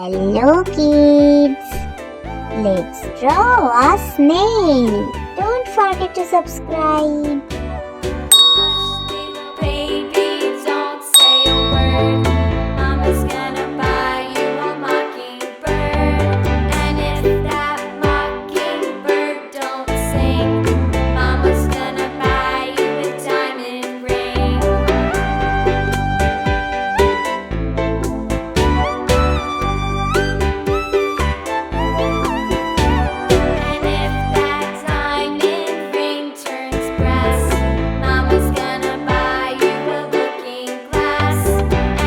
Hello kids! Let's draw a snail. Don't forget to subscribe. Little baby, don't say a word. Mama's gonna buy you a mockingbird. And if that mockingbird don't sing, Mama's gonna buy you a diamond ring. And if that diamond ring turns brass, Mama's gonna buy you a looking glass.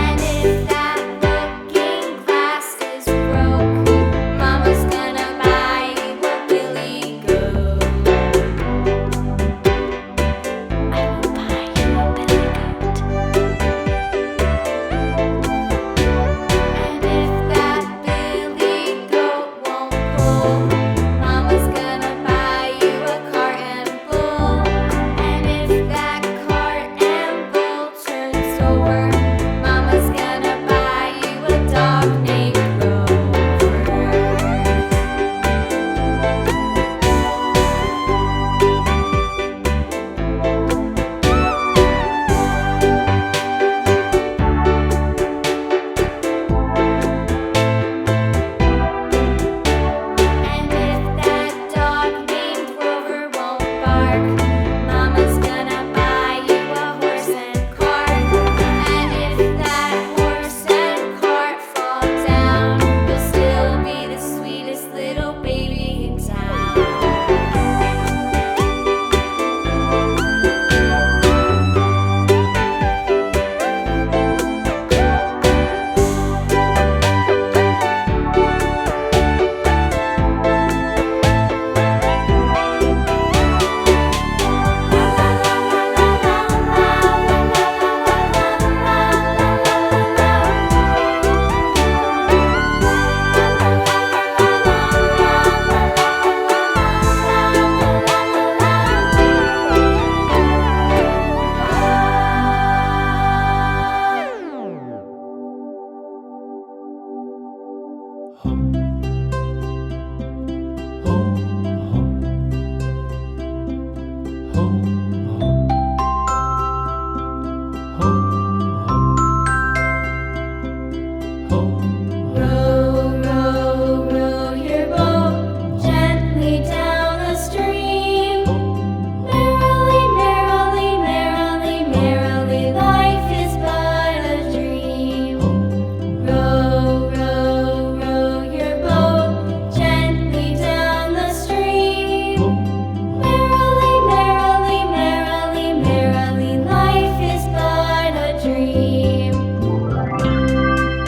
And if that looking glass is broke, Mama's gonna buy you a billy goat. I will buy you a billy goat. And if that billy goat won't pull, Mama's gonna buy you a cart and bull. And if that cart and bull turns over, Mama's gonna buy you a dog named Rover. And if that dog named Rover won't bark, Mama's gonna buy you a horse and cart. And if that horse and cart fall down, you'll still be the sweetest little baby in town. Row, row, row your boat gently down the stream. Merrily, merrily, merrily, merrily, life is but a dream. Row, row, row your boat gently down the stream. Merrily, merrily, merrily, merrily, life is but a dream. Row,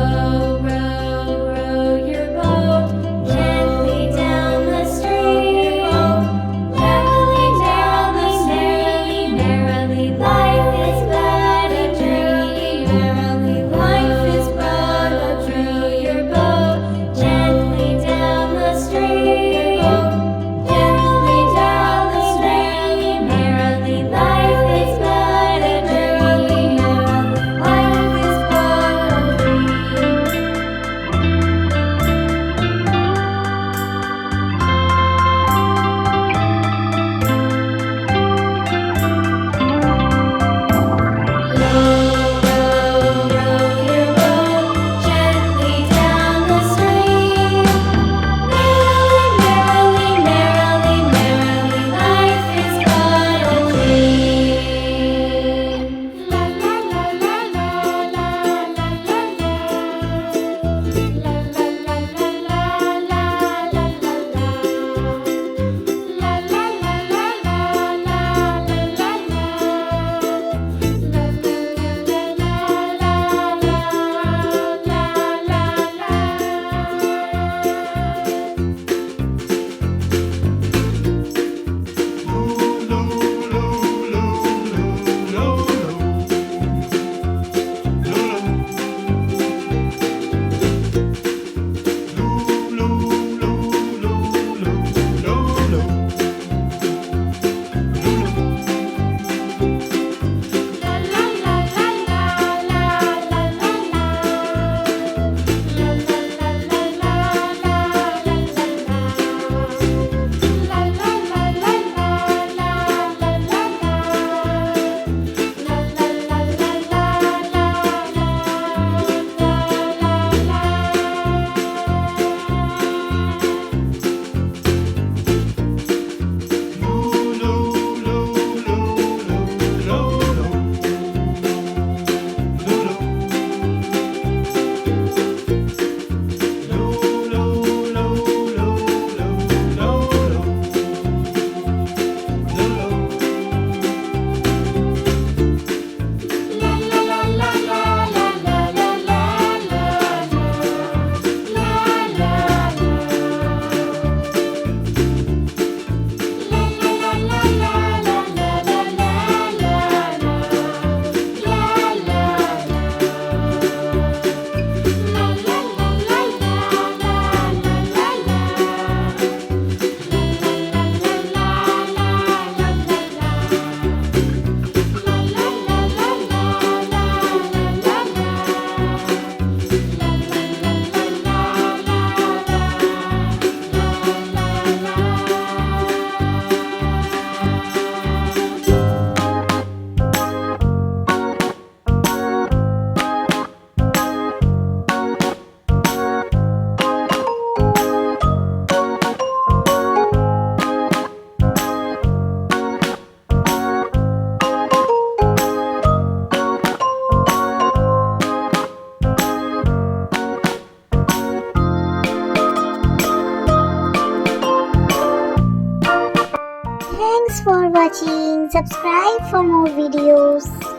row, row your boat gently down the stream. Merrily, merrily, merrily, life is but a dream. Merrily, life is but a dream. Row your boat gently down the stream. Gently down the stream. Merrily, life is but a dream. Merrily, life is but a dream. watching. Subscribe for more videos.